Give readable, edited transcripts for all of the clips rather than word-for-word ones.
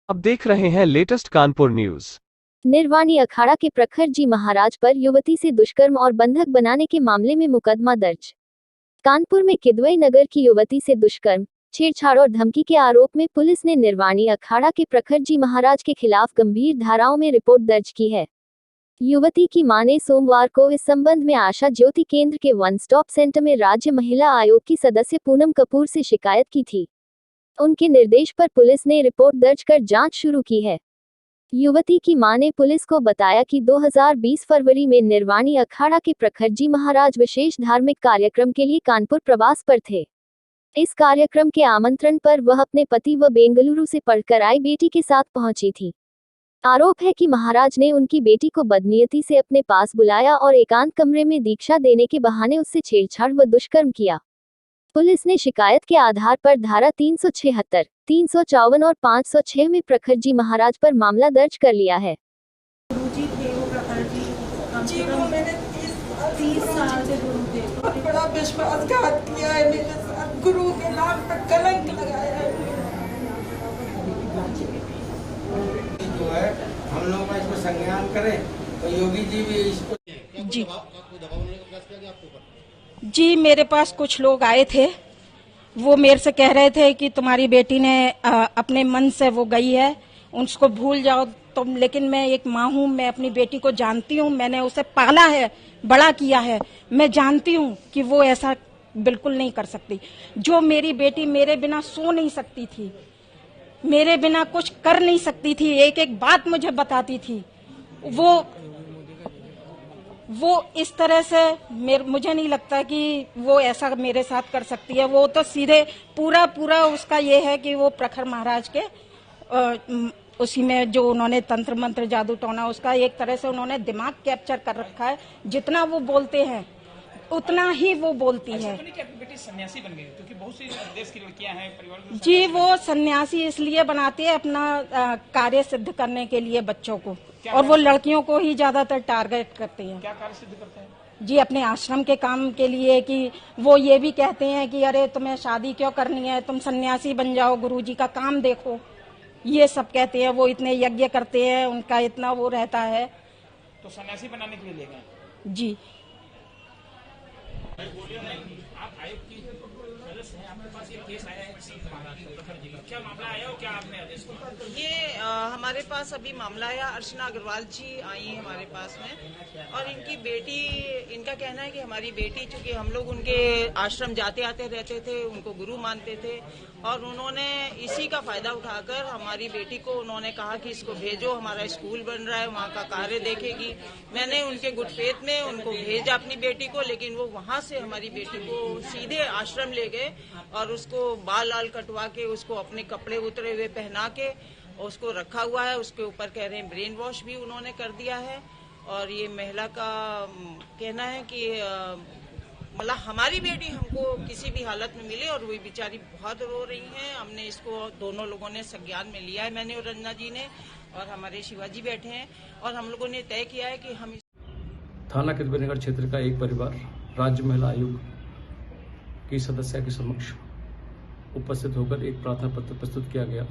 अब देख रहे हैं लेटेस्ट कानपुर न्यूज। निर्वाणी अखाड़ा के प्रखर जी महाराज पर युवती से दुष्कर्म और बंधक बनाने के मामले में मुकदमा दर्ज। कानपुर में किदवई नगर की युवती से दुष्कर्म, छेड़छाड़ और धमकी के आरोप में पुलिस ने निर्वाणी अखाड़ा के प्रखर जी महाराज के खिलाफ गंभीर धाराओं में रिपोर्ट दर्ज की है। युवती की मां ने सोमवार को इस संबंध में आशा ज्योति केंद्र के वन स्टॉप सेंटर में राज्य महिला आयोग की सदस्य पूनम कपूर से शिकायत की थी। उनके निर्देश पर पुलिस ने रिपोर्ट दर्ज कर जांच शुरू की है। युवती की मां ने पुलिस को बताया कि 2020 फरवरी में निर्वाणी अखाड़ा के प्रखर जी महाराज विशेष धार्मिक कार्यक्रम के लिए कानपुर प्रवास पर थे। इस कार्यक्रम के आमंत्रण पर वह अपने पति व बेंगलुरु से पढ़कर आई बेटी के साथ पहुंची थी। आरोप है कि महाराज ने उनकी बेटी को बदनीयती से अपने पास बुलाया और एकांत कमरे में दीक्षा देने के बहाने उससे छेड़छाड़ व दुष्कर्म किया। पुलिस ने शिकायत के आधार पर धारा 376, 354 और 506 में प्रखर जी महाराज पर मामला दर्ज कर लिया है। गुरुजी थे वो प्रखर जी, वो मैंने 30 साल से गुरु थे। बहुत बड़ा विश्वासघात किया है मेरे साथ, गुरु के नाम पर कलंक लगाया है। जो है हम लोग का इसको संज्ञान करें तो योगी जी भी इसको जी मेरे पास कुछ लोग आए थे, वो मेरे से कह रहे थे कि तुम्हारी बेटी ने अपने मन से वो गई है, उसको भूल जाओ तुम। लेकिन मैं एक माँ हूँ, मैं अपनी बेटी को जानती हूँ, मैंने उसे पाला है, बड़ा किया है। मैं जानती हूँ कि वो ऐसा बिल्कुल नहीं कर सकती। जो मेरी बेटी मेरे बिना सो नहीं सकती थी, मेरे बिना कुछ कर नहीं सकती थी, एक एक बात मुझे बताती थी, वो इस तरह से मुझे नहीं लगता कि वो ऐसा मेरे साथ कर सकती है। वो तो सीधे पूरा उसका ये है कि वो प्रखर महाराज के उसी में जो उन्होंने तंत्र मंत्र जादू टोना, उसका एक तरह से उन्होंने दिमाग कैप्चर कर रखा है। जितना वो बोलते हैं उतना ही वो बोलती है। आपकी बेटी सन्यासी बन गई क्योंकि बहुत सी देश की लड़कियां हैं परिवार जी, वो सन्यासी इसलिए बनाती है अपना कार्य सिद्ध करने के लिए बच्चों को, और वो लड़कियों को ही ज्यादातर टारगेट करते हैं। क्या कार्य सिद्ध करते हैं? जी, अपने आश्रम के काम के लिए, कि वो ये भी कहते हैं कि अरे तुम्हें शादी क्यों करनी है, तुम सन्यासी बन जाओ, गुरुजी का काम देखो, ये सब कहते हैं। वो इतने यज्ञ करते हैं, उनका इतना वो रहता है। तो सन्यासी बनाने के लिए ले गए? जी। आप आयोग की सदस्य हैं, आपके पास ये केस आया है क्या मामला आया हो, क्या आपने आदेश किया? ये हमारे पास अभी मामला आया, अर्चना अग्रवाल जी आई है हमारे पास में, और इनकी बेटी, इनका कहना है कि हमारी बेटी, चूंकि हम लोग उनके आश्रम जाते आते रहते थे, उनको गुरु मानते थे, और उन्होंने इसी का फायदा उठाकर हमारी बेटी को उन्होंने कहा कि इसको भेजो, हमारा स्कूल बन रहा है, वहाँ का कार्य देखेगी। मैंने उनके गुड फेथ में उनको भेजा अपनी बेटी को, लेकिन वो वहाँ से हमारी बेटी को सीधे आश्रम ले गए और उसको बाल लाल कटवा के, उसको अपने कपड़े उतरे हुए पहना के उसको रखा हुआ है। उसके ऊपर कह रहे हैं ब्रेन वॉश भी उन्होंने कर दिया है। और ये महिला का कहना है कि मतलब हमारी बेटी हमको किसी भी हालत में मिले, और वही बेचारी बहुत रो रही है। हमने इसको दोनों लोगों ने संज्ञान में लिया है, मैंने और रंजना जी ने, और हमारे शिवाजी बैठे हैं, और हम लोगों ने तय किया है कि हम थाना किदवई नगर क्षेत्र का एक परिवार राज्य महिला आयोग की सदस्य के समक्ष उपस्थित होकर एक प्रार्थना पत्र प्रस्तुत किया गया।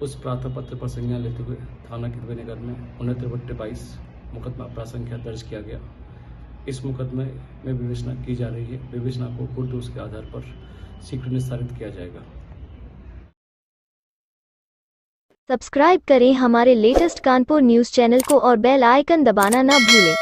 उस प्रार्थना पत्र पर संज्ञान लेते हुए थाना किदवई नगर में 69/22 मुकदमा अपराध संख्या दर्ज किया गया। इस मुकदमे में विवेचना की जा रही है। विवेचना को गुण दोष के आधार पर शीघ्र निस्तारित किया जाएगा। सब्सक्राइब करें हमारे लेटेस्ट कानपुर न्यूज चैनल को और बेल आइकन दबाना ना भूलें।